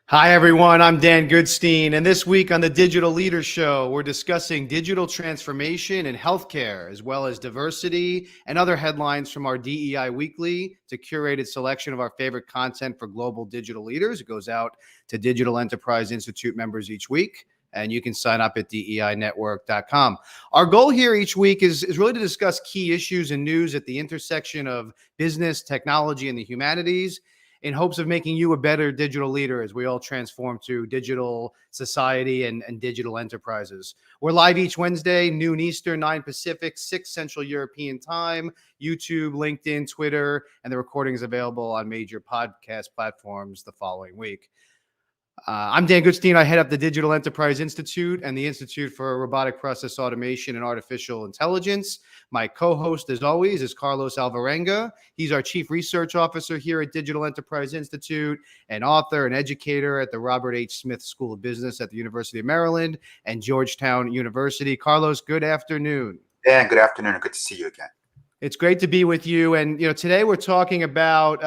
Hi, everyone. I'm Dan Goodstein. And this week on the Digital Leaders Show, we're discussing digital transformation in healthcare, as well as diversity and other headlines from our DEI Weekly. It's a curated selection of our favorite content for global digital leaders. It goes out to Digital Enterprise Institute members each week, and you can sign up at DEInetwork.com. Our goal here each week is really to discuss key issues and news at the intersection of business, technology, and the humanities, in hopes of making you a better digital leader as we all transform to digital society and digital enterprises. We're live each Wednesday, noon Eastern, 9 Pacific, 6 Central European Time, YouTube, LinkedIn, Twitter, and the recording is available on major podcast platforms the following week. I'm Dan Goodstein. I head up the Digital Enterprise Institute and the Institute for Robotic Process Automation and Artificial Intelligence. My co-host, as always, is Carlos Alvarenga. He's our Chief Research Officer here at Digital Enterprise Institute, an author and educator at the Robert H. Smith School of Business at the University of Maryland and Georgetown University. Carlos, good afternoon. Dan, good afternoon. Good to see you again. It's great to be with you. And today we're talking about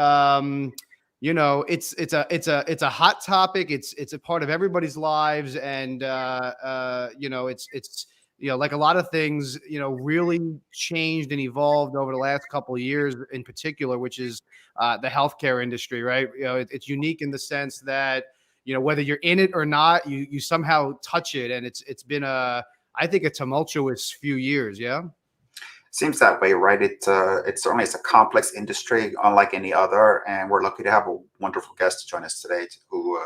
it's a hot topic. It's a part of everybody's lives, and it's like a lot of things, really changed and evolved over the last couple of years, in particular, which is the healthcare industry, right? It's unique in the sense that whether you're in it or not, you somehow touch it, and it's been I think a tumultuous few years. Yeah. Seems that way, right? It certainly is a complex industry, unlike any other, and we're lucky to have a wonderful guest to join us today, who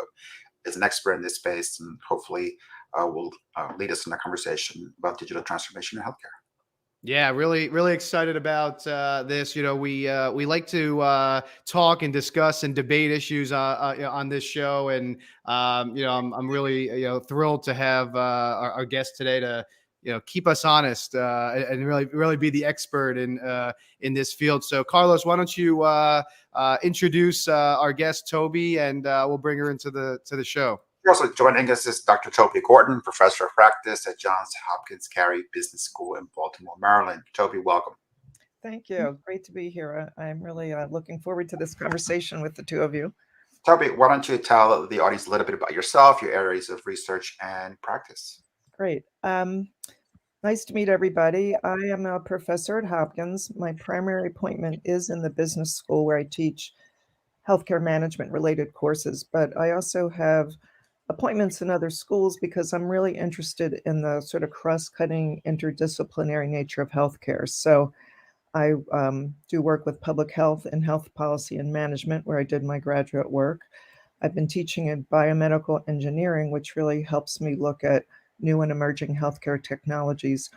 is an expert in this space, and hopefully will lead us in a conversation about digital transformation in healthcare. Yeah, really, really excited about this. We like to talk and discuss and debate issues on this show, and I'm really thrilled to have our guest today to keep us honest and really be the expert in this field. So, Carlos, why don't you introduce our guest, Toby, and we'll bring her into the show. Also joining us is Dr. Toby Gordon, professor of practice at Johns Hopkins Carey Business School in Baltimore, Maryland. Toby, welcome. Thank you. Great to be here. I'm really looking forward to this conversation with the two of you. Toby, why don't you tell the audience a little bit about yourself, your areas of research and practice? Great. Nice to meet everybody. I am a professor at Hopkins. My primary appointment is in the business school, where I teach healthcare management related courses, but I also have appointments in other schools because I'm really interested in the sort of cross-cutting interdisciplinary nature of healthcare. So I do work with public health and health policy and management, where I did my graduate work. I've been teaching in biomedical engineering, which really helps me look at new and emerging healthcare technologies.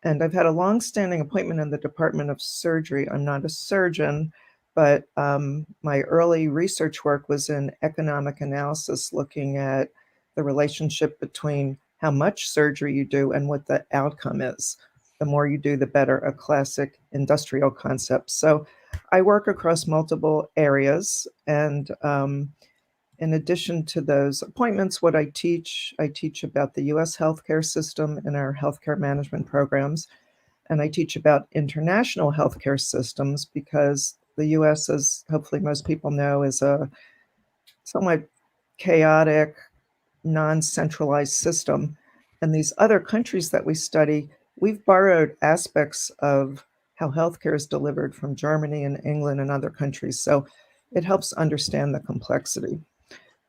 And I've had a long-standing appointment in the Department of Surgery. I'm not a surgeon, but my early research work was in economic analysis, looking at the relationship between how much surgery you do and what the outcome is. The more you do, the better, a classic industrial concept. So I work across multiple areas. And in addition to those appointments, what I teach about the US healthcare system and our healthcare management programs. And I teach about international healthcare systems, because the US, as hopefully most people know, is a somewhat chaotic, non-centralized system. And these other countries that we study, we've borrowed aspects of how healthcare is delivered from Germany and England and other countries. So it helps understand the complexity.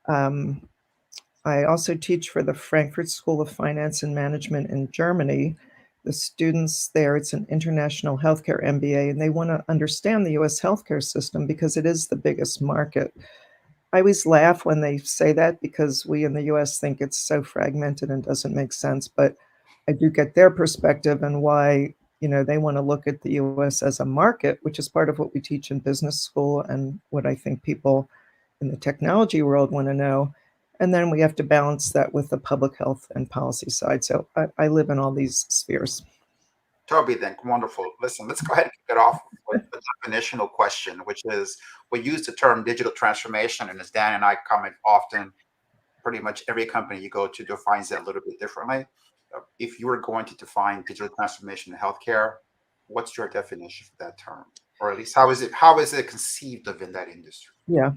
I also teach for the Frankfurt School of Finance and Management in Germany. The students there, it's an international healthcare MBA, and they want to understand the US healthcare system because it is the biggest market. I always laugh when they say that, because we in the US think it's so fragmented and doesn't make sense, but I do get their perspective and why they want to look at the US as a market, which is part of what we teach in business school and what I think people in the technology world want to know. And then we have to balance that with the public health and policy side. So I live in all these spheres. Toby, then, wonderful. Listen, let's go ahead and kick it off with the definitional question, which is, we use the term digital transformation, and as Dan and I comment often, pretty much every company you go to defines it a little bit differently. If you were going to define digital transformation in healthcare, what's your definition for that term? Or at least how is it conceived of in that industry? Yeah.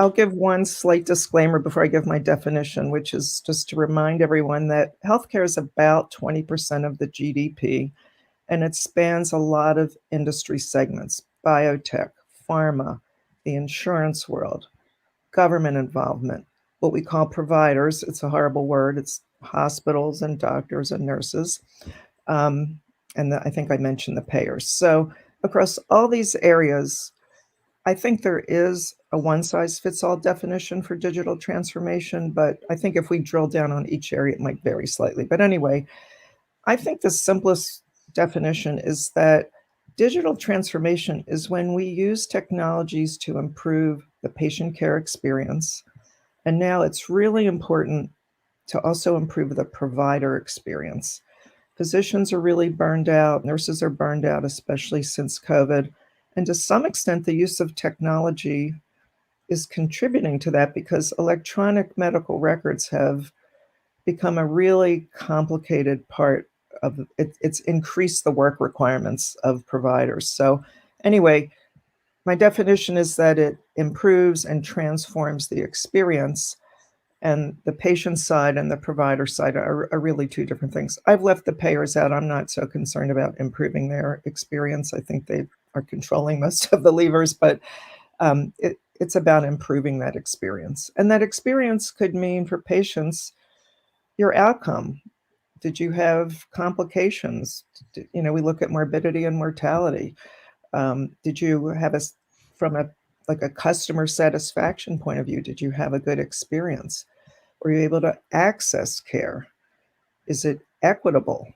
I'll give one slight disclaimer before I give my definition, which is just to remind everyone that healthcare is about 20% of the GDP, and it spans a lot of industry segments: biotech, pharma, the insurance world, government involvement, what we call providers. It's a horrible word. It's hospitals and doctors and nurses. I think I mentioned the payers. So across all these areas, I think there is a one-size-fits-all definition for digital transformation, but I think if we drill down on each area, it might vary slightly. But anyway, I think the simplest definition is that digital transformation is when we use technologies to improve the patient care experience. And now it's really important to also improve the provider experience. Physicians are really burned out, nurses are burned out, especially since COVID. And to some extent, the use of technology is contributing to that because electronic medical records have become a really complicated part of it. It's increased the work requirements of providers. So anyway, my definition is that it improves and transforms the experience, and the patient side and the provider side are really two different things. I've left the payers out. I'm not so concerned about improving their experience. I think they are controlling most of the levers, but it's about improving that experience. And that experience could mean for patients, your outcome. Did you have complications? We look at morbidity and mortality. Did you have from a customer satisfaction point of view, did you have a good experience? Were you able to access care? Is it equitable?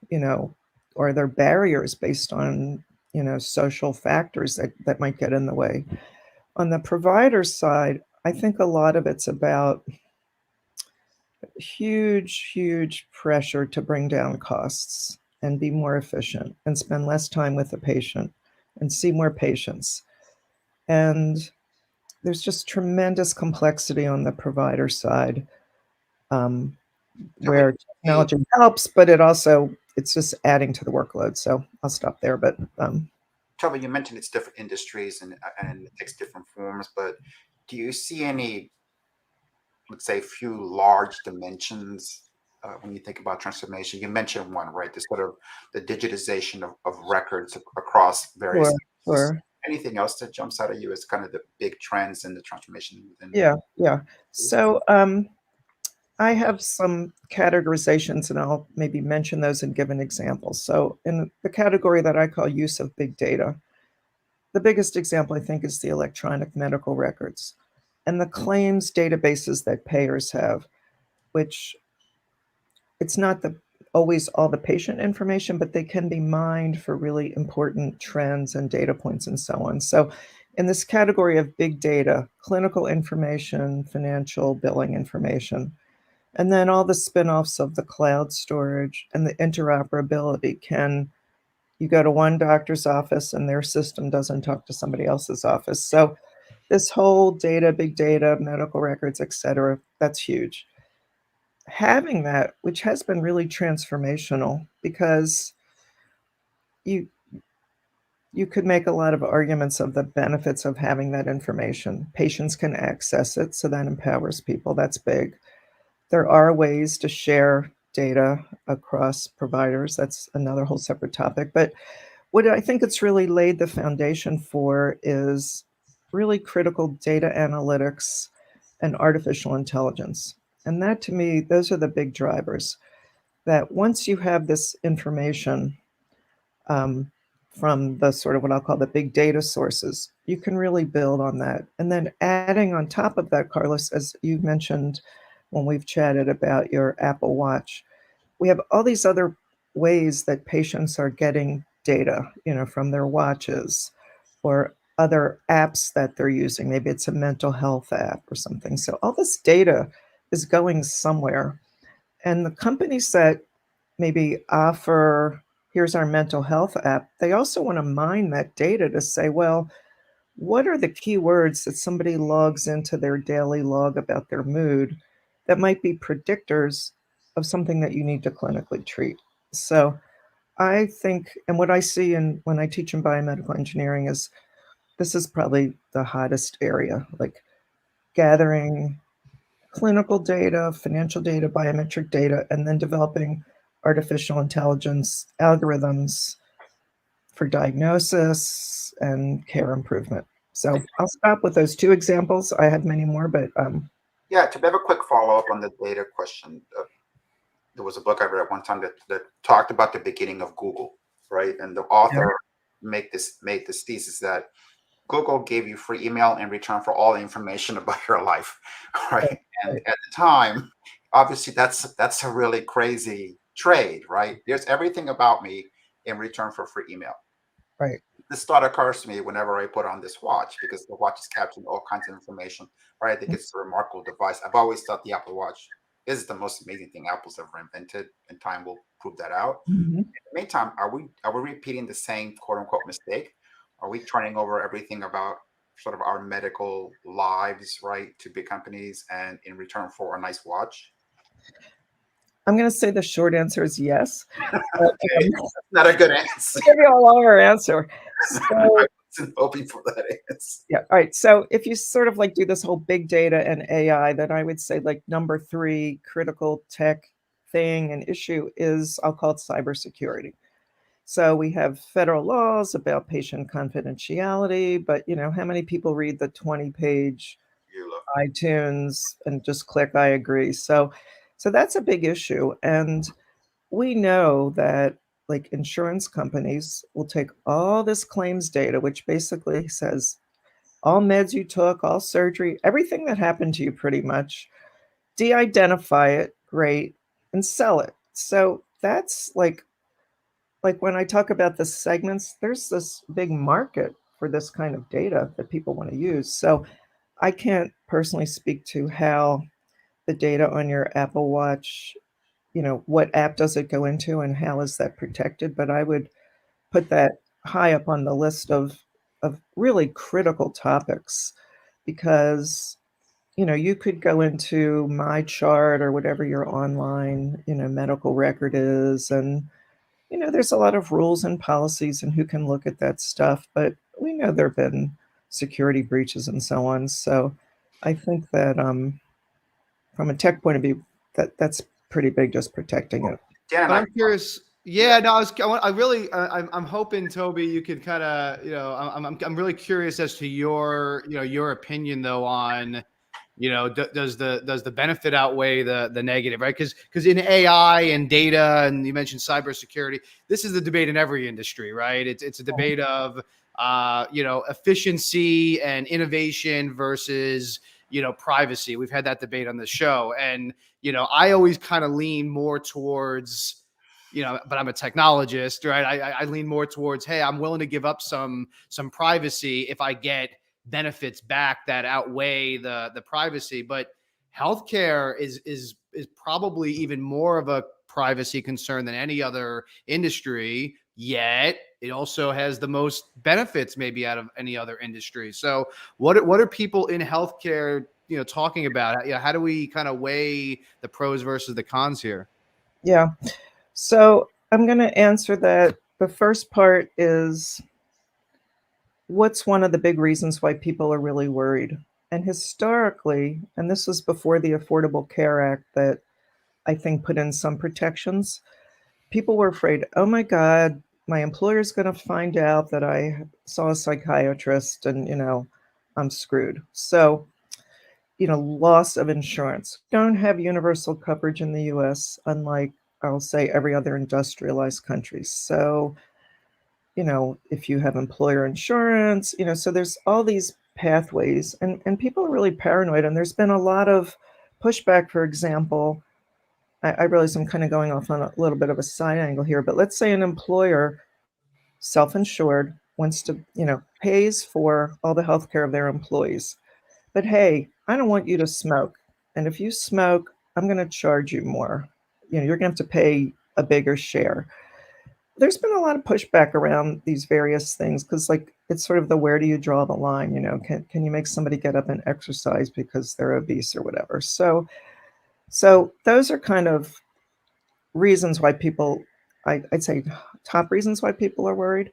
Or are there barriers based on, social factors that might get in the way? On the provider side, I think a lot of it's about huge pressure to bring down costs and be more efficient and spend less time with the patient and see more patients. And there's just tremendous complexity on the provider side, where technology helps, but it's just adding to the workload. So I'll stop there. But Toby, you mentioned it's different industries and it takes different forms, but do you see any, let's say, few large dimensions when you think about transformation? You mentioned one, right? The sort of the digitization of records across various. Sure. Anything else that jumps out at you as kind of the big trends in the transformation? Yeah. So I have some categorizations, and I'll maybe mention those and give an example. So in the category that I call use of big data, the biggest example I think is the electronic medical records and the claims databases that payers have, which it's not always all the patient information, but they can be mined for really important trends and data points and so on. So in this category of big data, clinical information, financial billing information, and then all the spin-offs of the cloud storage and the interoperability. You go to one doctor's office and their system doesn't talk to somebody else's office. So this whole data, big data, medical records, et cetera, that's huge. Having that, which has been really transformational, because you could make a lot of arguments of the benefits of having that information. Patients can access it, so that empowers people. That's big. There are ways to share data across providers. That's another whole separate topic. But what I think it's really laid the foundation for is really critical data analytics and artificial intelligence. And that, to me, those are the big drivers. That once you have this information from the sort of what I'll call the big data sources, you can really build on that. And then adding on top of that, Carlos, as you mentioned when we've chatted about your Apple Watch, we have all these other ways that patients are getting data, from their watches or other apps that they're using. Maybe it's a mental health app or something. So all this data is going somewhere. And the companies that maybe offer, here's our mental health app, they also want to mine that data to say, well, what are the keywords that somebody logs into their daily log about their mood that might be predictors of something that you need to clinically treat? So I think, and what I see when I teach in biomedical engineering is this is probably the hottest area. Like gathering clinical data, financial data, biometric data, and then developing artificial intelligence algorithms for diagnosis and care improvement. So I'll stop with those two examples. I have many more, but yeah, to have a quick follow-up on the data question, there was a book I read at one time that talked about the beginning of Google, right? And the author made this thesis that Google gave you free email in return for all the information about your life, right? And at the time, obviously, that's a really crazy trade, right? There's everything about me in return for free email. right. This thought occurs to me whenever I put on this watch, because the watch is capturing all kinds of information, right? I think it's a remarkable device. I've always thought the Apple Watch is the most amazing thing Apple's ever invented, and time will prove that out. Mhm. In the meantime, are we repeating the same quote unquote mistake? Are we turning over everything about sort of our medical lives, right, to big companies, and in return for a nice watch? I'm going to say the short answer is yes. But, Okay, that's not a good answer. I'll give you a longer answer. So, I wasn't hoping for that answer. yeah, all right. So if you sort of like do this whole big data and AI, then I would say like number 3 critical tech thing and issue is, I'll call it cybersecurity. So we have federal laws about patient confidentiality, but how many people read the 20-page iTunes and just click I agree? So that's a big issue. And we know that like insurance companies will take all this claims data, which basically says all meds you took, all surgery, everything that happened to you pretty much, de-identify it, great, and sell it. So that's like when I talk about the segments, there's this big market for this kind of data that people want to use. So I can't personally speak to how the data on your Apple Watch, what app does it go into and how is that protected? But I would put that high up on the list of really critical topics because you could go into my chart or whatever your online medical record is, and there's a lot of rules and policies and who can look at that stuff, but we know there have been security breaches and so on. So I think that from a tech point of view, that's pretty big, just protecting it. Dan and But I, I'm curious. Yeah, no, I really, I'm hoping, Toby, you could kind of, I'm really curious as to your opinion though on, does the benefit outweigh the negative, right? Because in AI and data, and you mentioned cybersecurity, this is the debate in every industry, right? It's a debate of, efficiency and innovation versus, privacy. We've had that debate on the show, and I always kind of lean more towards, but I'm a technologist, right? I lean more towards, hey, I'm willing to give up some privacy if I get benefits back that outweigh the privacy. But healthcare is probably even more of a privacy concern than any other industry. Yet it also has the most benefits maybe out of any other industry. So what are people in healthcare talking about? How do we kind of weigh the pros versus the cons here? Yeah. So I'm going to answer that. The first part is, what's one of the big reasons why people are really worried? And historically, and this was before the Affordable Care Act that I think put in some protections, people were afraid, oh my God, my employer's going to find out that I saw a psychiatrist and, I'm screwed. So, loss of insurance. Don't have universal coverage in the US, unlike, I'll say, every other industrialized country. So, if you have employer insurance, so there's all these pathways, and people are really paranoid. And there's been a lot of pushback. For example, I realize I'm kind of going off on a little bit of a side angle here, but let's say an employer, self-insured, wants to, pays for all the healthcare of their employees. But hey, I don't want you to smoke. And if you smoke, I'm going to charge you more. You're going to have to pay a bigger share. There's been a lot of pushback around these various things because, like, it's sort of the where do you draw the line? Can you make somebody get up and exercise because they're obese or whatever? So those are kind of reasons why people, I'd say, top reasons why people are worried.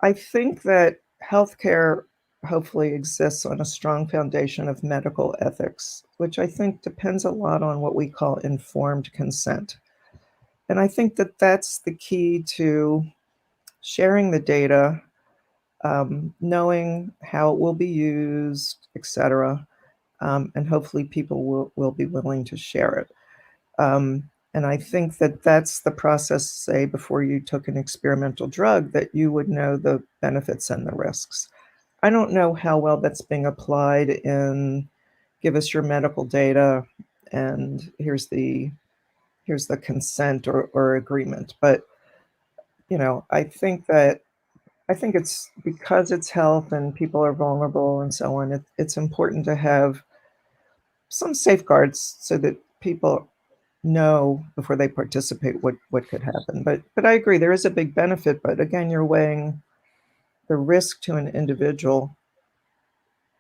I think that healthcare hopefully exists on a strong foundation of medical ethics, which I think depends a lot on what we call informed consent. And I think that that's the key to sharing the data, knowing how it will be used, et cetera. And hopefully people will be willing to share it. And I think that that's the process, say, before you took an experimental drug, that you would know the benefits and the risks. I don't know how well that's being applied in give us your medical data and here's the consent or agreement. But I think it's because it's health and people are vulnerable and so on, it's important to have some safeguards so that people know before they participate what could happen. But I agree, there is a big benefit, but again, you're weighing the risk to an individual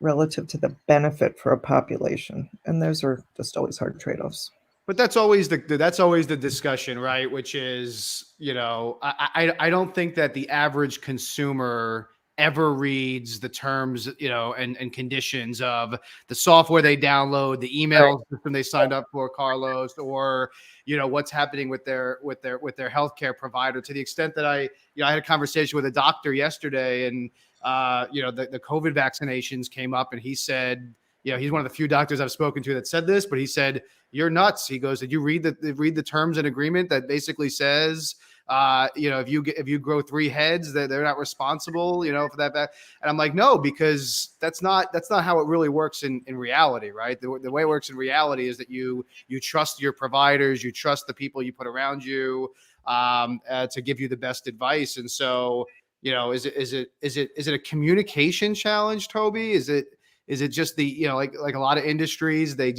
relative to the benefit for a population. And those are just always hard trade-offs. But that's always the discussion, right? Which is, I don't think that the average consumer ever reads the terms, and conditions of the software they download, the email system they signed up for, Carlos, or what's happening with their healthcare provider. To the extent that I had a conversation with a doctor yesterday, and the COVID vaccinations came up, and he said, he's one of the few doctors I've spoken to that said this, but he said, "You're nuts." He goes, "Did you read the terms and agreement that basically says, if you grow 3 heads, that they're not responsible, for that?" And I'm like, no, because that's not how it really works in reality, right? The way it works in reality is that you trust your providers, you trust the people you put around you, to give you the best advice. And so, is it a communication challenge, Toby? Is it just the, like a lot of industries, they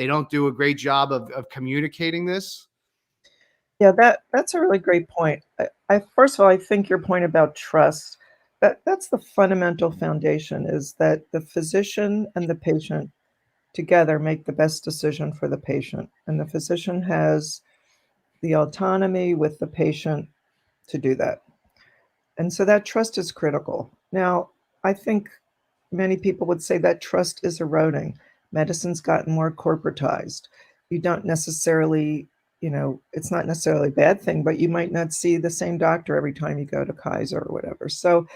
don't do a great job of communicating this? Yeah, that's a really great point. I first of all, I think your point about trust, that's the fundamental foundation, is that the physician and the patient together make the best decision for the patient. And the physician has the autonomy with the patient to do that. And so that trust is critical. Now, I think many people would say that trust is eroding. Medicine's gotten more corporatized. You don't necessarily, it's not necessarily a bad thing, but you might not see the same doctor every time you go to Kaiser or whatever. So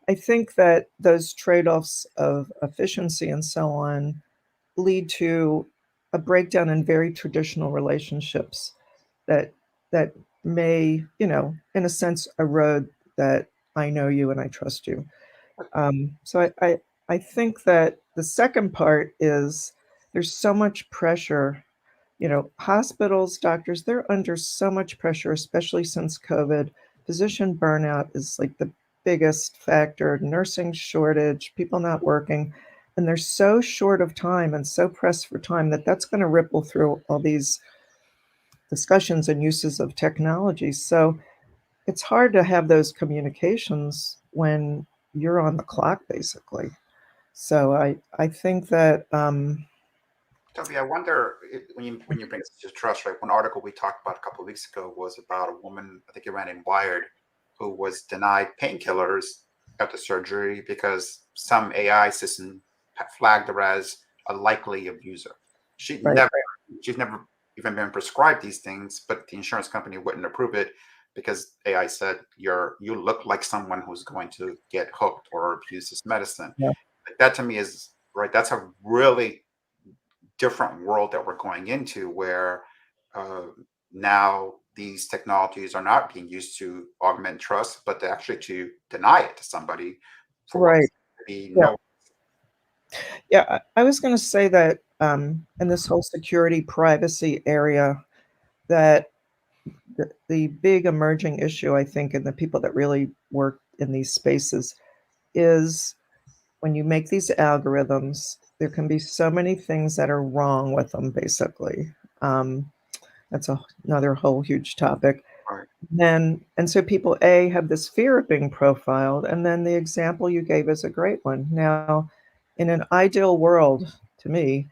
I think that those trade-offs of efficiency and so on lead to a breakdown in very traditional relationships that that may, in a sense, erode that I know you and I trust you. So I think that the second part is there's so much pressure. Hospitals, doctors, they're under so much pressure, especially since COVID. Physician burnout is like the biggest factor, nursing shortage, people not working. And they're so short of time and so pressed for time that that's going to ripple through all these discussions and uses of technology. So it's hard to have those communications when you're on the clock, basically. So I think that Toby, I wonder when you bring us to trust, right? One article we talked about a couple of weeks ago was about a woman, I think it ran in Wired, who was denied painkillers after surgery because some AI system had flagged her as a likely abuser. She's right, never even been prescribed these things, but the insurance company wouldn't approve it because AI said you look like someone who's going to get hooked or abuse this medicine. yeah, Like, that to me is right. That's a really different world that we're going into, where uh, now these technologies are not being used to augment trust, but actually to deny it to somebody for what right, to be yeah, no. yeah. I was going to say that in this whole security privacy area, that the big emerging issue, I think, and the people that really work in these spaces is when you make these algorithms, there can be so many things that are wrong with them, basically. Um, that's another whole huge topic. Right. And so people, A, have this fear of being profiled, and then the example you gave is a great one. Now, in an ideal world, to me,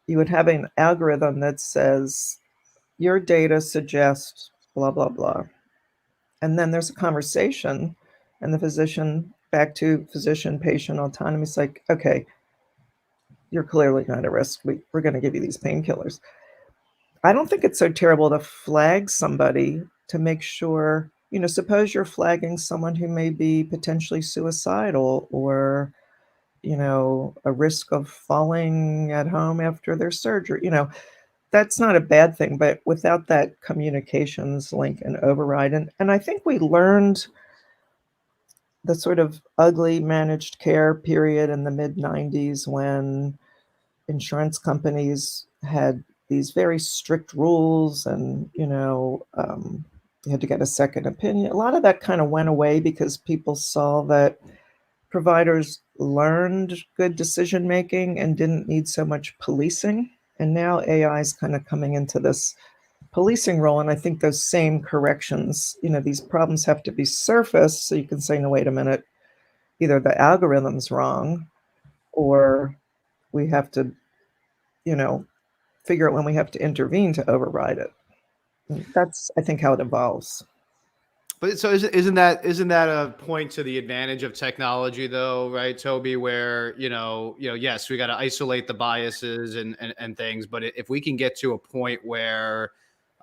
you would have an algorithm that says, your data suggests blah, blah, blah. And then there's a conversation, and the physician back to physician-patient autonomy. It's like, okay, you're clearly not at risk. We're going to give you these painkillers. I don't think it's so terrible to flag somebody to make sure, suppose you're flagging someone who may be potentially suicidal or, a risk of falling at home after their surgery. That's not a bad thing, but without that communications link and override. And I think we learned the sort of ugly managed care period in the mid-90s when insurance companies had these very strict rules and, you had to get a second opinion. A lot of that kind of went away because people saw that providers learned good decision making and didn't need so much policing. And now AI is kind of coming into this policing role. And I think those same corrections, these problems have to be surfaced so you can say, no, wait a minute, either the algorithm's wrong or we have to, figure out when we have to intervene to override it. And that's, I think, how it evolves. But so isn't that a point to the advantage of technology, though, right, Toby? Where yes, we got to isolate the biases and things, but if we can get to a point where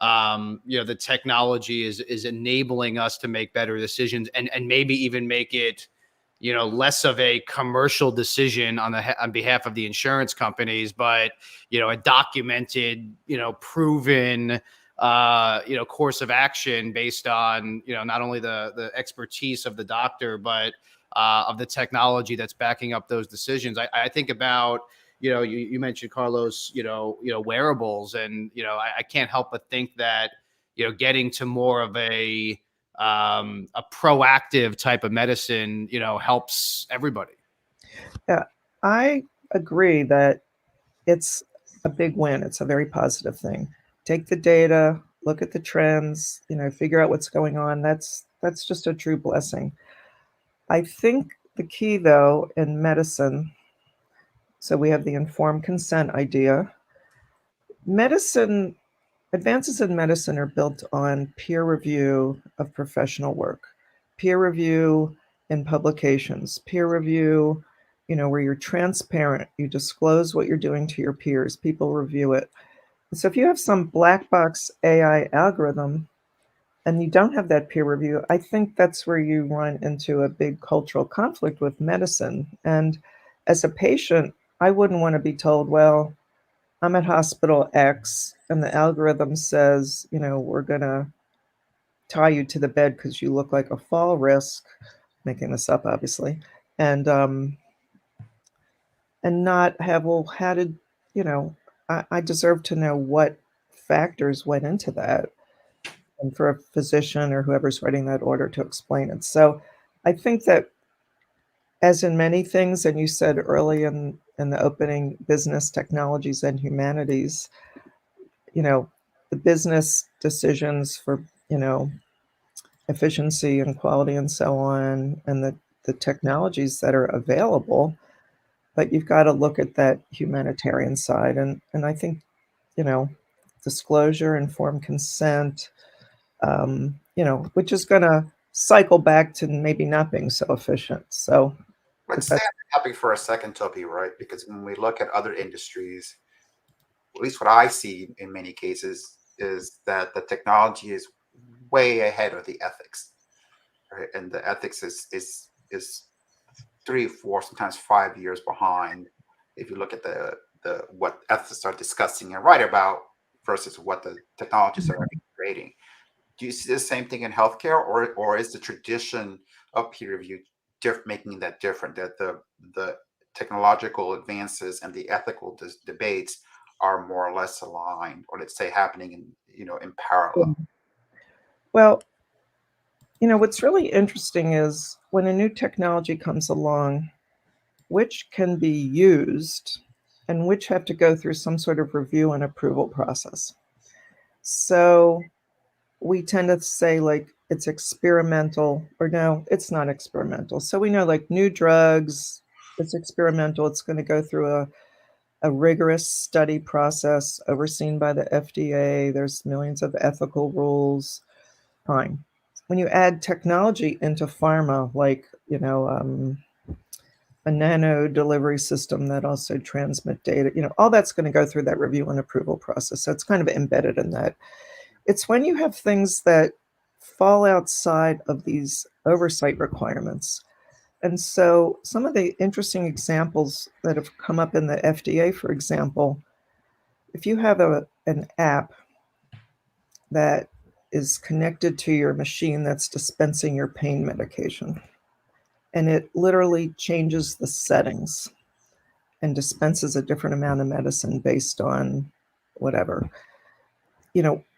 the technology is enabling us to make better decisions and maybe even make it less of a commercial decision on behalf of the insurance companies, but a documented proven course of action based on not only the expertise of the doctor but of the technology that's backing up those decisions. I think about you mentioned, Carlos, wearables, and I can't help but think that getting to more of a proactive type of medicine helps everybody. Yeah, I agree that it's a big win. It's a very positive thing. Take the data, look at the trends, figure out what's going on. That's just a true blessing. I think the key, though, in medicine, so we have the informed consent idea. Advances in medicine are built on peer review of professional work, peer review in publications, peer review, where you're transparent, you disclose what you're doing to your peers, people review it. So if you have some black box AI algorithm and you don't have that peer review, I think that's where you run into a big cultural conflict with medicine. And as a patient, I wouldn't want to be told, well, I'm at hospital X and the algorithm says, we're going to tie you to the bed because you look like a fall risk, making this up, obviously, and not have, well, how did, I deserve to know what factors went into that, and for a physician or whoever's writing that order to explain it. So I think that, as in many things, and you said early in the opening, business, technologies, and humanities, the business decisions for, efficiency and quality and so on, and the technologies that are available, but you've got to look at that humanitarian side. And I think, disclosure, informed consent, which is going to cycle back to maybe not being so efficient. So let's stay on the topic for a second, Toby, right? Because when we look at other industries, at least what I see in many cases is that the technology is way ahead of the ethics, right? And the ethics is 3, 4, sometimes 5 years behind. If you look at the what ethicists are discussing and write about versus what the technologists are creating. Do you see the same thing in healthcare, or is the tradition of peer review making that different? That the technological advances and the ethical debates are more or less aligned, or let's say happening in parallel. Well, what's really interesting is when a new technology comes along, which can be used and which have to go through some sort of review and approval process. So we tend to say, like, it's experimental, or no, it's not experimental. So we know, like, new drugs, it's experimental. It's going to go through a rigorous study process overseen by the FDA. There's millions of ethical rules. Fine. when you add technology into pharma, like, a nano delivery system that also transmit data, all that's going to go through that review and approval process. So it's kind of embedded in that. It's when you have things that fall outside of these oversight requirements. And so some of the interesting examples that have come up in the FDA, for example, if you have an app that is connected to your machine that's dispensing your pain medication, and it literally changes the settings and dispenses a different amount of medicine based on whatever.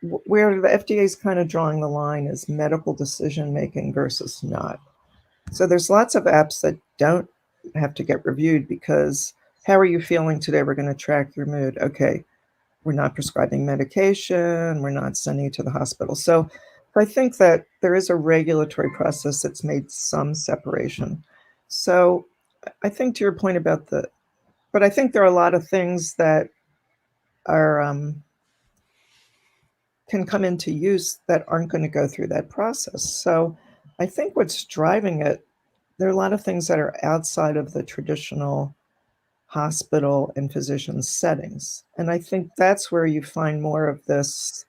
Where the FDA is kind of drawing the line is medical decision making versus not. So there's lots of apps that don't have to get reviewed because how are you feeling today? We're going to track your mood. Okay, we're not prescribing medication. We're not sending you to the hospital. So I think that there is a regulatory process that's made some separation. So I think to your point about but I think there are a lot of things that are can come into use that aren't going to go through that process. So I think what's driving it, there are a lot of things that are outside of the traditional hospital and physician settings. And I think that's where you find more of this,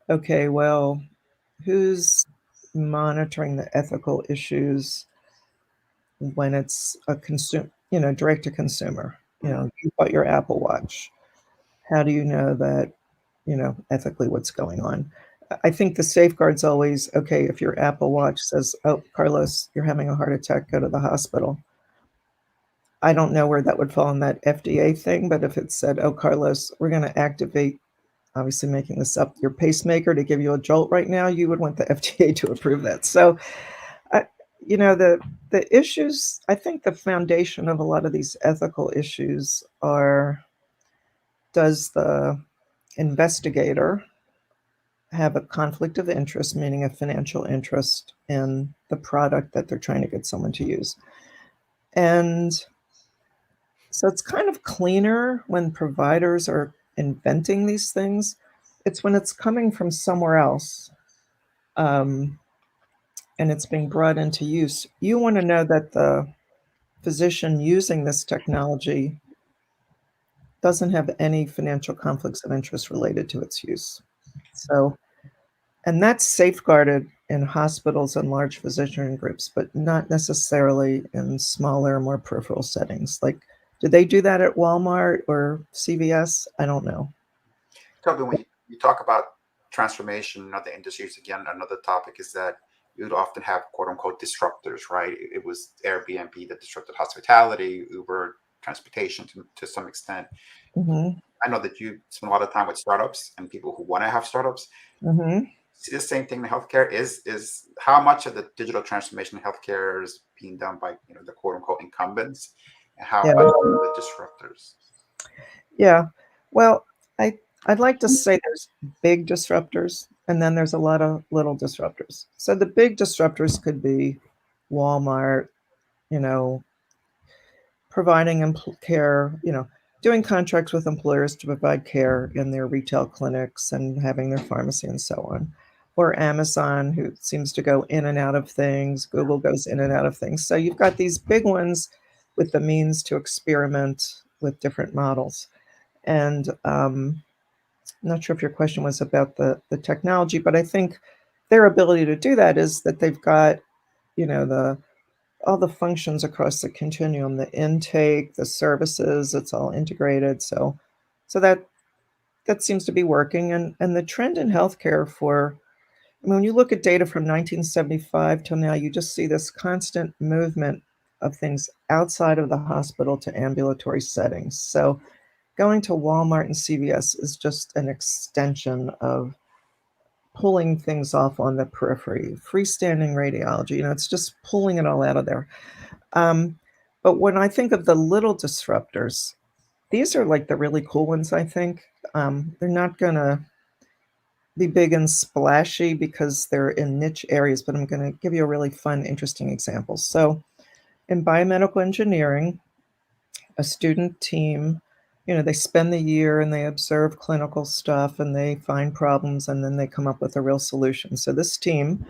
okay, well, who's monitoring the ethical issues when it's a direct to consumer? You bought your Apple Watch. How do you know that, ethically what's going on? I think the safeguard's always, okay, if your Apple Watch says, oh, Carlos, you're having a heart attack, go to the hospital. I don't know where that would fall in that FDA thing, but if it said, oh, Carlos, we're going to activate, obviously making this up, your pacemaker to give you a jolt right now, you would want the FDA to approve that. So, the issues, I think the foundation of a lot of these ethical issues are, does the investigator have a conflict of interest, meaning a financial interest in the product that they're trying to get someone to use? And so it's kind of cleaner when providers are inventing these things. It's when it's coming from somewhere else, and it's being brought into use. You want to know that the physician using this technology doesn't have any financial conflicts of interest related to its use. So, and that's safeguarded in hospitals and large physician groups, but not necessarily in smaller, more peripheral settings. Like, do they do that at Walmart or CVS? I don't know. Toby, when you talk about transformation in other industries, again, another topic is that you'd often have quote unquote disruptors, right? It was Airbnb that disrupted hospitality, Uber, transportation to some extent. Mm-hmm. I know that you spend a lot of time with startups and people who want to have startups. Mm-hmm. See the same thing in healthcare is how much of the digital transformation in healthcare is being done by the quote unquote incumbents and how Yeah. much the disruptors. Yeah. Well, I'd like to say there's big disruptors and then there's a lot of little disruptors. So the big disruptors could be Walmart, providing care, doing contracts with employers to provide care in their retail clinics and having their pharmacy and so on. Or Amazon, who seems to go in and out of things. Google goes in and out of things. So you've got these big ones with the means to experiment with different models. And I'm not sure if your question was about the technology, but I think their ability to do that is that they've got, all the functions across the continuum, the intake, the services, it's all integrated. So that seems to be working. And the trend in healthcare when you look at data from 1975 till now, you just see this constant movement of things outside of the hospital to ambulatory settings. So going to Walmart and CVS is just an extension of pulling things off on the periphery. Freestanding radiology, it's just pulling it all out of there. But when I think of the little disruptors, these are like the really cool ones, I think. They're not going to be big and splashy because they're in niche areas, but I'm going to give you a really fun, interesting example. So in biomedical engineering, a student team, they spend the year and they observe clinical stuff and they find problems and then they come up with a real solution. So this team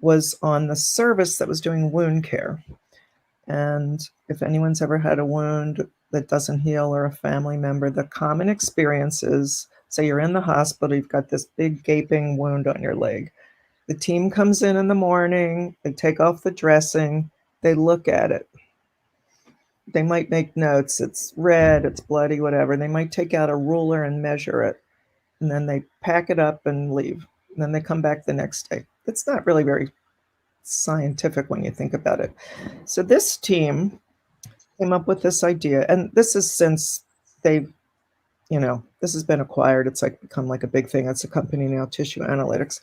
was on the service that was doing wound care. And if anyone's ever had a wound that doesn't heal or a family member, the common experience is, say you're in the hospital, you've got this big gaping wound on your leg. The team comes in the morning, they take off the dressing, they look at it. They might make notes, it's red, it's bloody, whatever. They might take out a ruler and measure it, and then they pack it up and leave. And then they come back the next day. It's not really very scientific when you think about it. So this team came up with this idea, and this is since they've, this has been acquired. It's like become like a big thing. It's a company now, Tissue Analytics.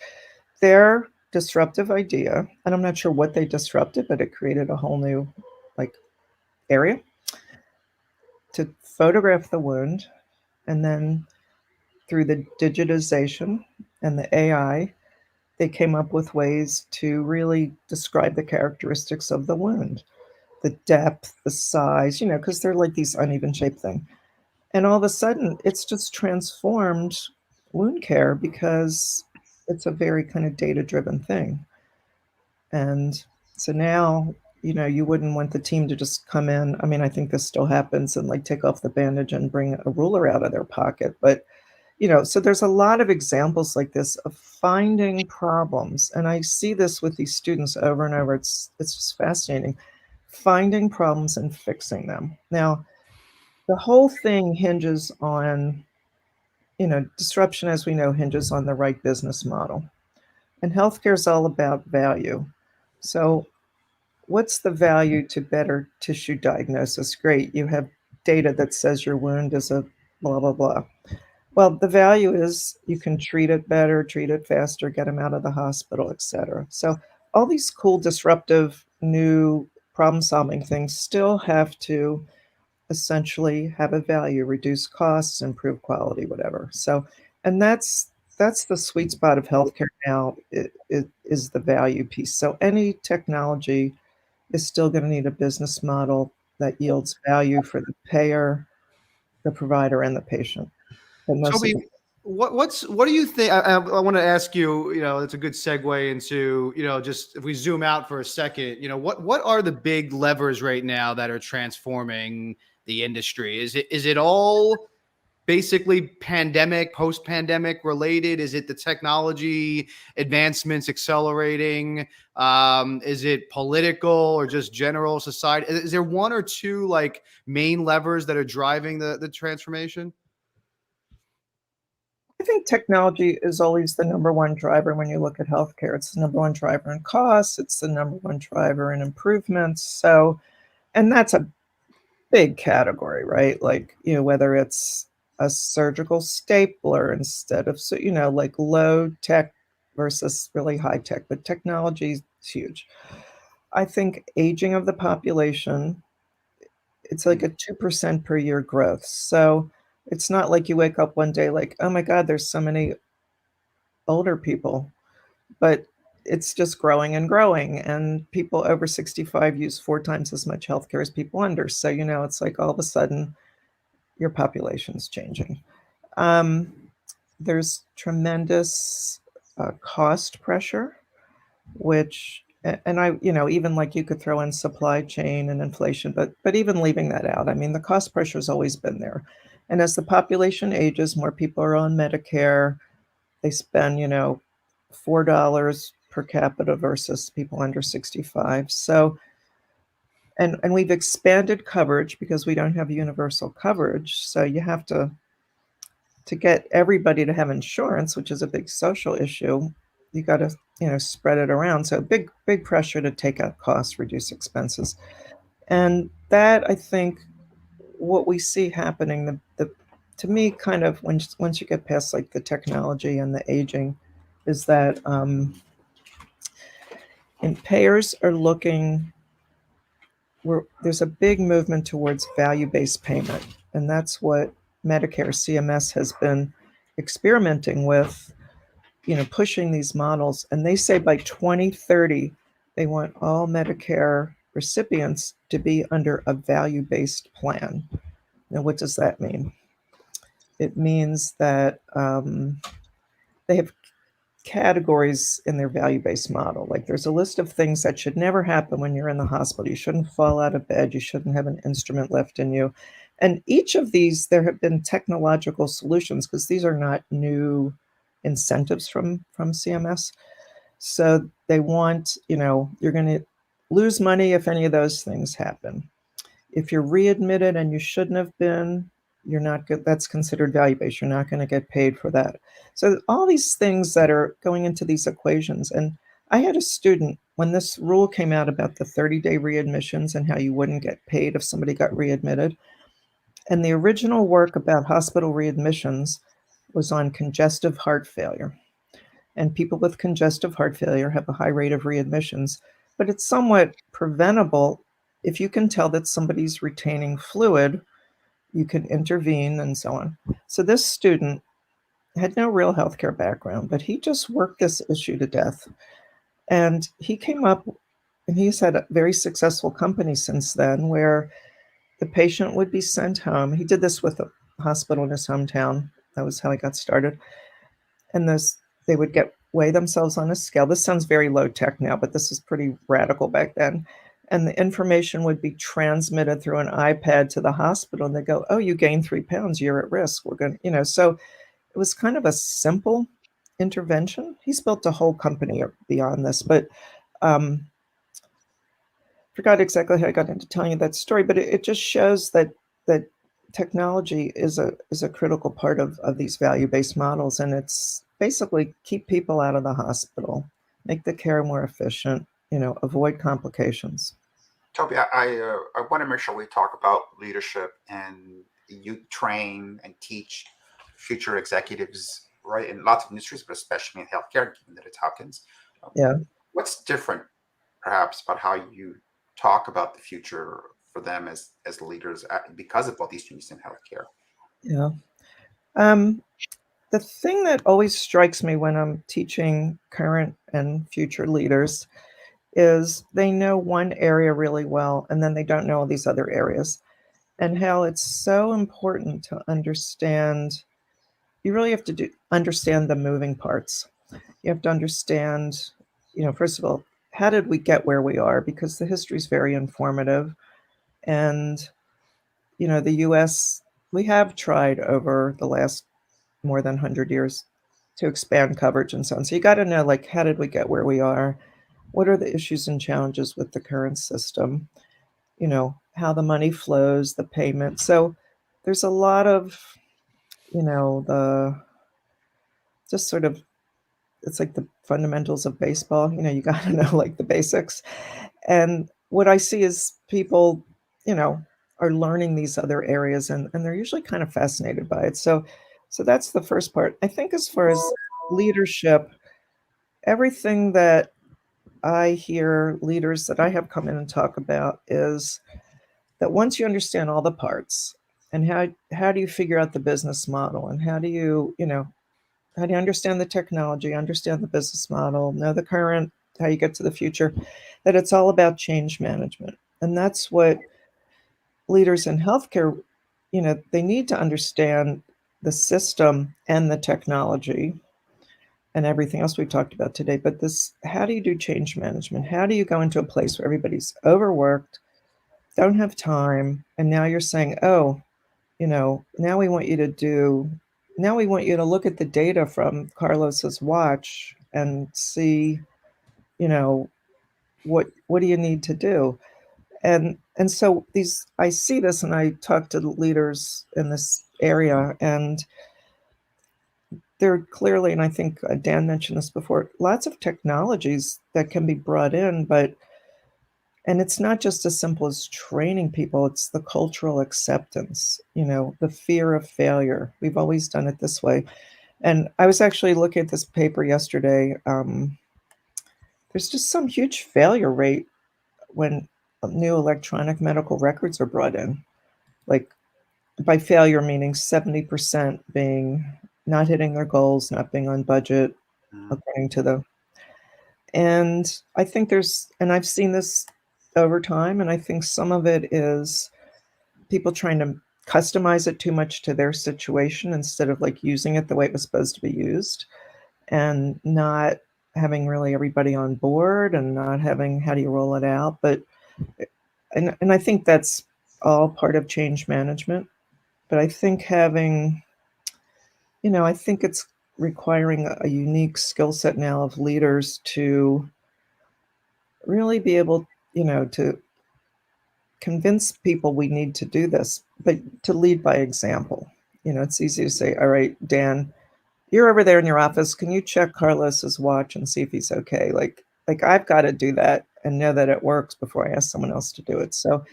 Their disruptive idea, and I'm not sure what they disrupted, but it created a whole new area to photograph the wound, and then through the digitization and the AI, they came up with ways to really describe the characteristics of the wound, the depth, the size, because they're like these uneven shaped thing. And all of a sudden, it's just transformed wound care because it's a very kind of data-driven thing. And so now, you wouldn't want the team to just come in. I mean, I think this still happens and take off the bandage and bring a ruler out of their pocket. But, so there's a lot of examples like this of finding problems. And I see this with these students over and over. It's just fascinating. Finding problems and fixing them. Now, the whole thing hinges on, disruption, as we know, hinges on the right business model. And healthcare is all about value. So what's the value to better tissue diagnosis? Great, you have data that says your wound is a blah, blah, blah. Well, the value is you can treat it better, treat it faster, get them out of the hospital, et cetera. So all these cool, disruptive, new problem-solving things still have to essentially have a value, reduce costs, improve quality, whatever. So, and that's the sweet spot of healthcare now, it is the value piece. So any technology is still going to need a business model that yields value for the payer, the provider, and the patient. Toby, what do you think? I want to ask you, it's a good segue into, just if we zoom out for a second, what are the big levers right now that are transforming the industry? Is it all basically pandemic, post-pandemic related? Is it the technology advancements accelerating? Is it political or just general society? Is there one or two main levers that are driving the transformation? I think technology is always the number one driver when you look at healthcare. It's the number one driver in costs. It's the number one driver in improvements. So, and that's a big category, right? Whether it's a surgical stapler instead of, low tech versus really high tech, but technology is huge. I think aging of the population, it's like a 2% per year growth. So it's not like you wake up one day oh my God, there's so many older people, but it's just growing and growing. And people over 65 use 4 times as much healthcare as people under. So, it's all of a sudden your population's changing. There's tremendous cost pressure, which, and I, even you could throw in supply chain and inflation, but even leaving that out, I mean, the cost pressure has always been there. And as the population ages, more people are on Medicare. They spend, $4 per capita versus people under 65. So, and we've expanded coverage because we don't have universal coverage. So you have to get everybody to have insurance, which is a big social issue. You got to, spread it around. So big pressure to take out costs, reduce expenses. And that, I think, what we see happening, to me, kind of once you get past the technology and the aging, is that and payers are looking, there's a big movement towards value-based payment, and that's what Medicare CMS has been experimenting with, pushing these models. And they say by 2030, they want all Medicare recipients to be under a value-based plan. Now, what does that mean? It means that they have categories in their value-based model. Like there's a list of things that should never happen when you're in the hospital. You shouldn't fall out of bed. You shouldn't have an instrument left in you. And each of these, there have been technological solutions because these are not new incentives from CMS. So they want, you're going to lose money if any of those things happen. If you're readmitted and you shouldn't have been, you're not good. That's considered value-based. You're not going to get paid for that. So all these things that are going into these equations. And I had a student when this rule came out about the 30-day readmissions and how you wouldn't get paid if somebody got readmitted. And the original work about hospital readmissions was on congestive heart failure. And people with congestive heart failure have a high rate of readmissions, but it's somewhat preventable. If you can tell that somebody's retaining fluid, you can intervene and so on. So this student had no real healthcare background, but he just worked this issue to death. And he came up, and he's had a very successful company since then, where the patient would be sent home. He did this with a hospital in his hometown. That was how he got started. And they would weigh themselves on a scale. This sounds very low tech now, but this is pretty radical back then. And the information would be transmitted through an iPad to the hospital, and they go, "Oh, you gained 3 pounds. You're at risk. We're going to," So it was kind of a simple intervention. He's built a whole company beyond this, but forgot exactly how I got into telling you that story. But it just shows that technology is a critical part of these value-based models, and it's basically keep people out of the hospital, make the care more efficient, avoid complications. Toby, I want to make sure we talk about leadership, and you train and teach future executives, right, in lots of industries, but especially in healthcare, given that it's Hopkins. Yeah. What's different, perhaps, about how you talk about the future for them as leaders because of all these changes in healthcare? Yeah. The thing that always strikes me when I'm teaching current and future leaders is they know one area really well, and then they don't know all these other areas. And how it's so important to understand, you really have to understand the moving parts. You have to understand, first of all, how did we get where we are? Because the history is very informative. And, the US, we have tried over the last more than 100 years to expand coverage and so on. So you got to know, like, how did we get where we are? What are the issues and challenges with the current system? How the money flows, the payment. So there's a lot of, the just sort of, it's like the fundamentals of baseball. You got to know like the basics. And what I see is people, are learning these other areas, and they're usually kind of fascinated by it. So that's the first part. I think as far as leadership, everything that I hear leaders that I have come in and talk about is that once you understand all the parts, and how do you figure out the business model, and how do you understand the technology, understand the business model, know the current, how you get to the future, that it's all about change management. And that's what leaders in healthcare, they need to understand the system and the technology and everything else we've talked about today. But how do you do change management? How do you go into a place where everybody's overworked, don't have time, and now you're saying, oh, now we want you to look at the data from Carlos's watch and see, what do you need to do? And so I see this, and I talk to leaders in this area, and there are clearly, and I think Dan mentioned this before, lots of technologies that can be brought in, and it's not just as simple as training people, it's the cultural acceptance, the fear of failure. We've always done it this way. And I was actually looking at this paper yesterday. There's just some huge failure rate when new electronic medical records are brought in. Like, by failure meaning 70% being not hitting their goals, not being on budget, according to and I think and I've seen this over time, and I think some of it is people trying to customize it too much to their situation instead of like using it the way it was supposed to be used. and not having really everybody on board and not having how do you roll it out. But and I think that's all part of change management. But I think having, I think it's requiring a unique skill set now of leaders to really be able, to convince people we need to do this, but to lead by example. It's easy to say, all right, Dan, you're over there in your office. Can you check Carlos's watch and see if he's okay? Like I've got to do that and know that it works before I ask someone else to do it. So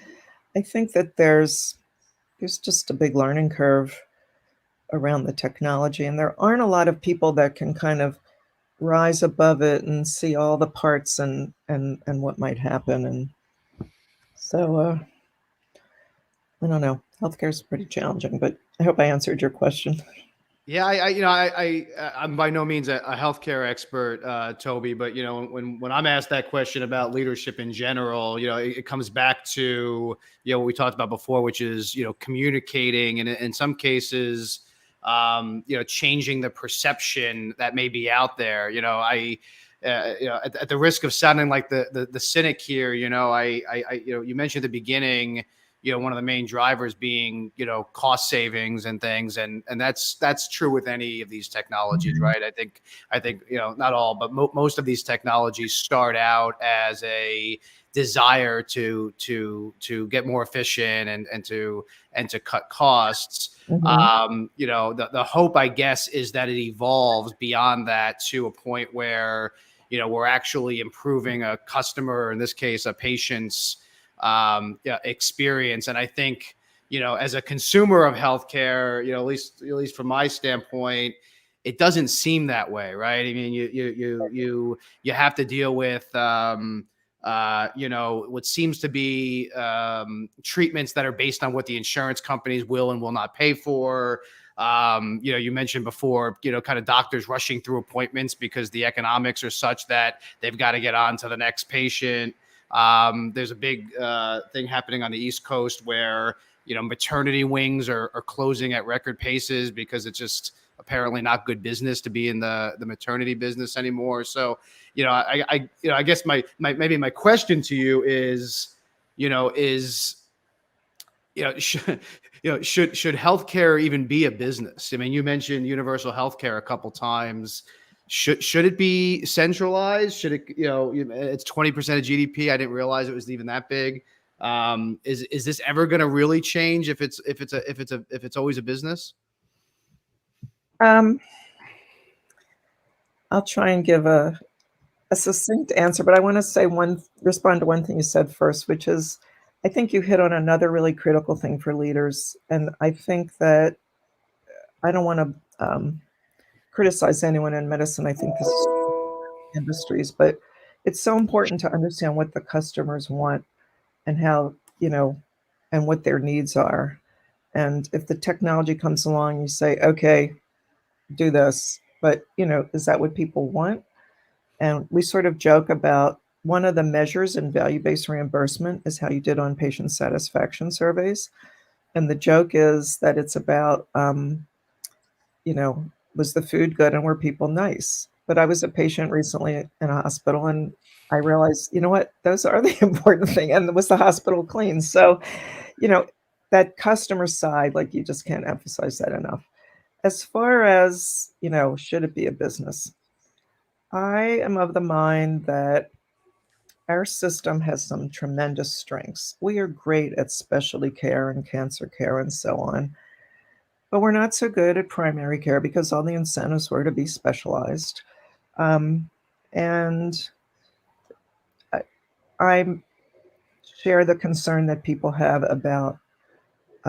I think that there's just a big learning curve around the technology, and there aren't a lot of people that can kind of rise above it and see all the parts and what might happen. And so I don't know. Healthcare is pretty challenging, but I hope I answered your question. Yeah, I'm by no means a healthcare expert, Toby, but when I'm asked that question about leadership in general, it comes back to what we talked about before, which is communicating, and in some cases, changing the perception that may be out there. At the risk of sounding like the cynic here, you mentioned at the beginning, one of the main drivers being, cost savings and things. And that's true with any of these technologies, right? I think, not all, but most of these technologies start out as a desire to get more efficient and to cut costs. The hope, I guess, is that it evolves beyond that to a point where, we're actually improving a customer, in this case, a patient's experience. And I think, as a consumer of healthcare, at least from my standpoint, it doesn't seem that way, right? I mean, you have to deal with, what seems to be treatments that are based on what the insurance companies will and will not pay for. You mentioned before, kind of doctors rushing through appointments because the economics are such that they've got to get on to the next patient. There's a big thing happening on the East Coast where, maternity wings are closing at record paces because it's just apparently not good business to be in the maternity business anymore. So, I guess maybe my question to you is, should healthcare even be a business? I mean, you mentioned universal healthcare a couple times. Should it be centralized? Should it, it's 20% of GDP. I didn't realize it was even that big. Is this ever going to really change if it's always a business? I'll try and give a succinct answer, but I want to respond to one thing you said first, which is, I think you hit on another really critical thing for leaders. And I think that I don't want to criticize anyone in medicine. I think this is industries, but it's so important to understand what the customers want and how, and what their needs are. And if the technology comes along, you say, okay, do this, but, is that what people want? And we sort of joke about one of the measures in value-based reimbursement is how you did on patient satisfaction surveys. And the joke is that it's about, was the food good and were people nice? But I was a patient recently in a hospital and I realized, what, those are the important thing. And was the hospital clean? So, that customer side, like you just can't emphasize that enough. As far as, should it be a business? I am of the mind that our system has some tremendous strengths. We are great at specialty care and cancer care and so on, but we're not so good at primary care because all the incentives were to be specialized. And I share the concern that people have about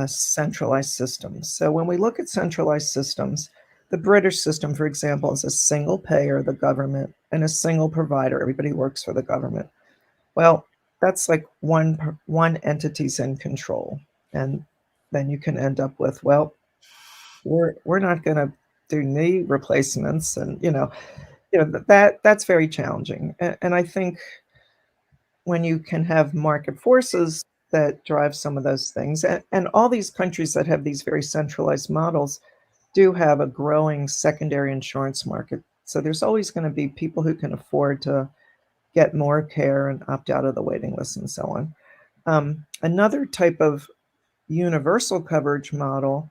centralized systems. So when we look at centralized systems, the British system, for example, is a single payer, the government, and a single provider. Everybody works for the government. Well, that's like one entity's in control. And then you can end up with, well, we're not going to do knee replacements. And, that's very challenging. And I think when you can have market forces that drive some of those things, and all these countries that have these very centralized models do have a growing secondary insurance market So there's always going to be people who can afford to get more care and opt out of the waiting list and so on. Another type of universal coverage model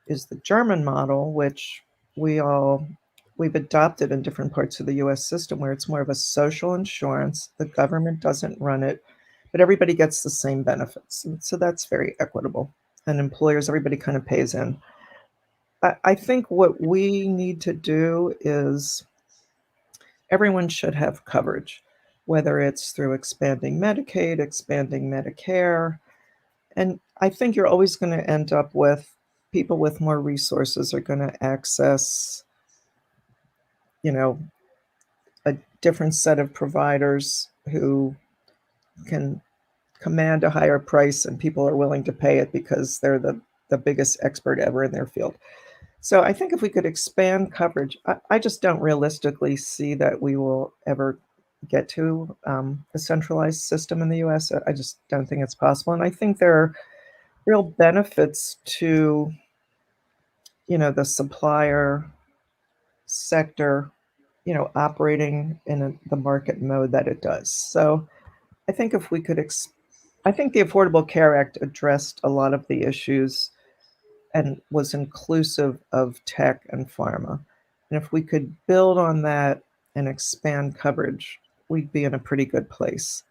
is the German model, which we've adopted in different parts of the US system, where it's more of a social insurance. The government doesn't run it, but everybody gets the same benefits. And so that's very equitable. And employers, everybody kind of pays in. I think what we need to do is everyone should have coverage, whether it's through expanding Medicaid, expanding Medicare. And I think you're always going to end up with people with more resources are going to access, a different set of providers who can command a higher price, and people are willing to pay it because they're the biggest expert ever in their field. So I think if we could expand coverage, I just don't realistically see that we will ever get to a centralized system in the US. I just don't think it's possible. And I think there are real benefits to, the supplier sector, operating in the market mode that it does. So I think if we could, I think the Affordable Care Act addressed a lot of the issues and was inclusive of tech and pharma. And if we could build on that and expand coverage, we'd be in a pretty good place.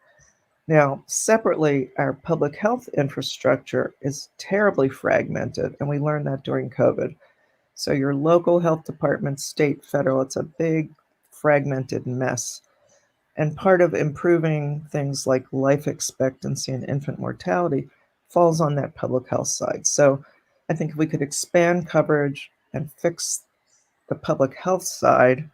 Now, separately, our public health infrastructure is terribly fragmented, and we learned that during COVID. So your local health department, state, federal, it's a big fragmented mess. And part of improving things like life expectancy and infant mortality falls on that public health side. So I think if we could expand coverage and fix the public health side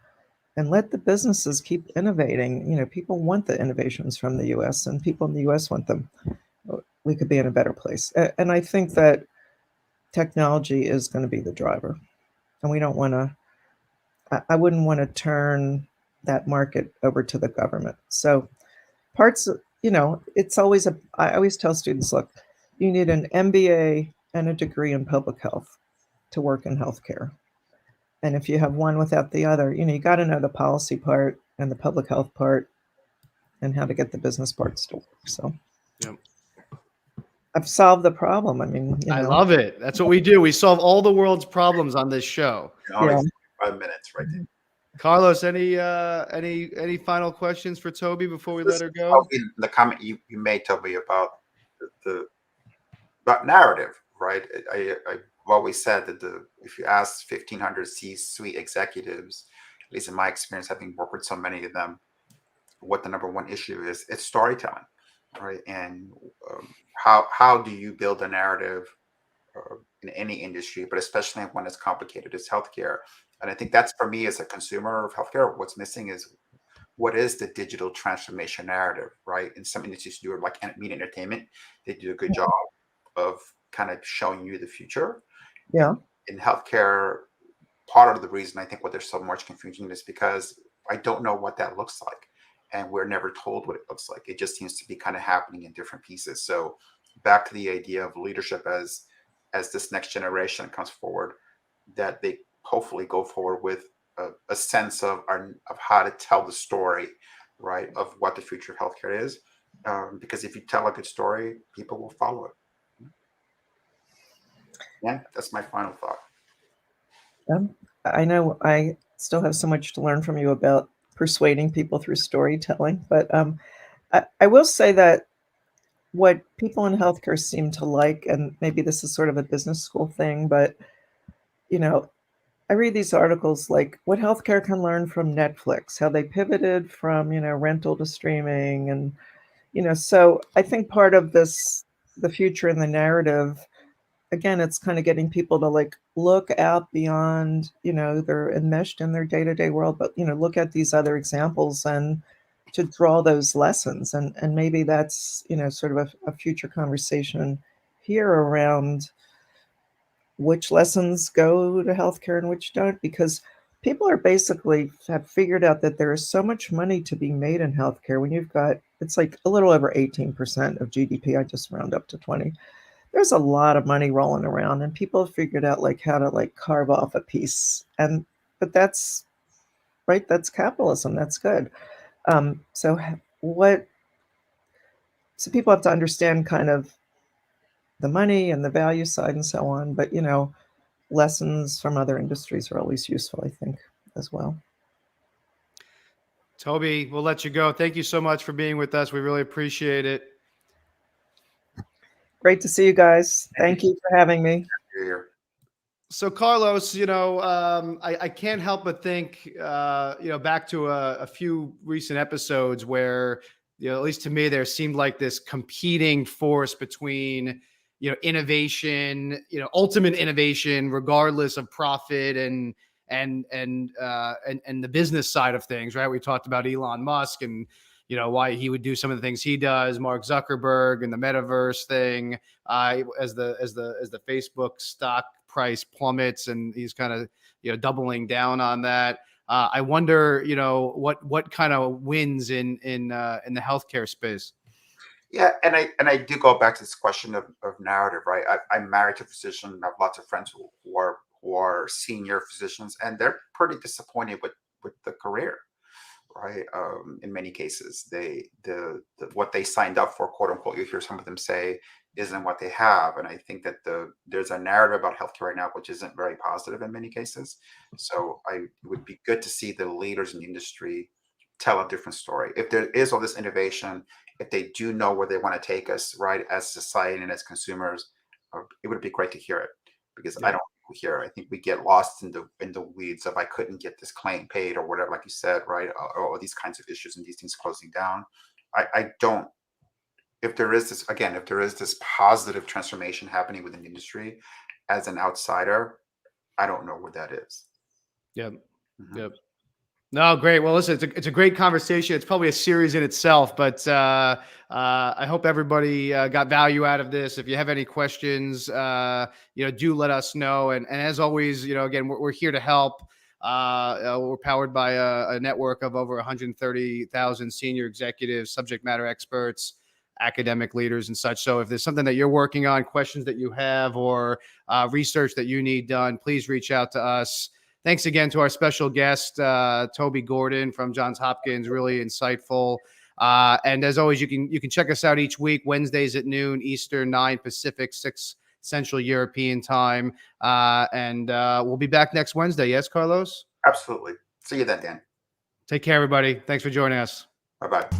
and let the businesses keep innovating, people want the innovations from the US and people in the US want them, we could be in a better place. And I think that technology is going to be the driver. And we don't want to, I wouldn't want to turn that market over to the government. So it's always I always tell students, look, you need an MBA and a degree in public health to work in healthcare. And if you have one without the other, you got to know the policy part and the public health part and how to get the business parts to work. So Yep. I've solved the problem. I mean, I love it. That's what we do. We solve all the world's problems on this show. Yeah. 5 minutes right there. Carlos, any final questions for Toby before we let her go? In the comment you made, Toby, about about narrative, right? I've always said that if you ask 1,500 C-suite executives, at least in my experience, having worked with so many of them, what the number one issue is, it's storytelling, right? And how do you build a narrative in any industry, but especially when it's complicated as healthcare? And I think that's, for me as a consumer of healthcare, what's missing is what is the digital transformation narrative, right? In some industries do it, like media entertainment, they do a good job of kind of showing you the future. Yeah. In healthcare, part of the reason I think why there's so much confusion is because I don't know what that looks like. And we're never told what it looks like. It just seems to be kind of happening in different pieces. So back to the idea of leadership as this next generation comes forward, that they hopefully go forward with a sense of how to tell the story, right, of what the future of healthcare is. Because if you tell a good story, people will follow it. Yeah, that's my final thought. I know I still have so much to learn from you about persuading people through storytelling, but I will say that what people in healthcare seem to like, and maybe this is sort of a business school thing, but I read these articles like what healthcare can learn from Netflix, how they pivoted from rental to streaming, and so I think part of the future and the narrative, again, it's kind of getting people to look out beyond, they're enmeshed in their day-to-day world, but look at these other examples and to draw those lessons. And maybe that's, sort of a future conversation here around which lessons go to healthcare and which don't, because people are basically have figured out that there is so much money to be made in healthcare when you've got, it's like a little over 18% of GDP. I just round up to 20. There's a lot of money rolling around, and people have figured out how to carve off a piece. But that's right? That's capitalism. That's good. So people have to understand kind of the money and the value side and so on. But, lessons from other industries are always useful, I think, as well. Toby, we'll let you go. Thank you so much for being with us. We really appreciate it. Great to see you guys. Thank you for having me. Here. So Carlos, I can't help but think, back to a few recent episodes where, at least to me, there seemed like this competing force between, innovation, ultimate innovation, regardless of profit and the business side of things, right? We talked about Elon Musk and, why he would do some of the things he does, Mark Zuckerberg and the metaverse thing, as the Facebook stock price plummets, and he's kind of doubling down on that. I wonder what kind of wins in the healthcare space. Yeah, and I do go back to this question of narrative, right? I'm married to a physician. I have lots of friends who are senior physicians, and they're pretty disappointed with the career, right? In many cases, the what they signed up for, quote unquote, you hear some of them say, isn't what they have. And I think that there's a narrative about healthcare right now which isn't very positive in many cases. So it would be good to see the leaders in the industry tell a different story. If there is all this innovation, if they do know where they want to take us, right, as a society and as consumers, it would be great to hear it, because I don't think we hear it. I think we get lost in the weeds of, I couldn't get this claim paid or whatever, like you said, right, or these kinds of issues and these things closing down. I don't. If there is this positive transformation happening within the industry, as an outsider, I don't know what that is. Yep. Mhm. Yep. No, great. Well, listen, it's a great conversation. It's probably a series in itself, but I hope everybody got value out of this. If you have any questions, do let us know. And as always, again, we're here to help. We're powered by a network of over 130,000 senior executives, subject matter experts, academic leaders, and such. So if there's something that you're working on, questions that you have, or research that you need done, please reach out to us. Thanks again to our special guest, Toby Gordon from Johns Hopkins. Really insightful. And as always, you can check us out each week, Wednesdays at noon Eastern, 9 Pacific, 6 Central European time. And we'll be back next Wednesday. Yes, Carlos? Absolutely. See you then, Dan. Take care, everybody. Thanks for joining us. Bye-bye.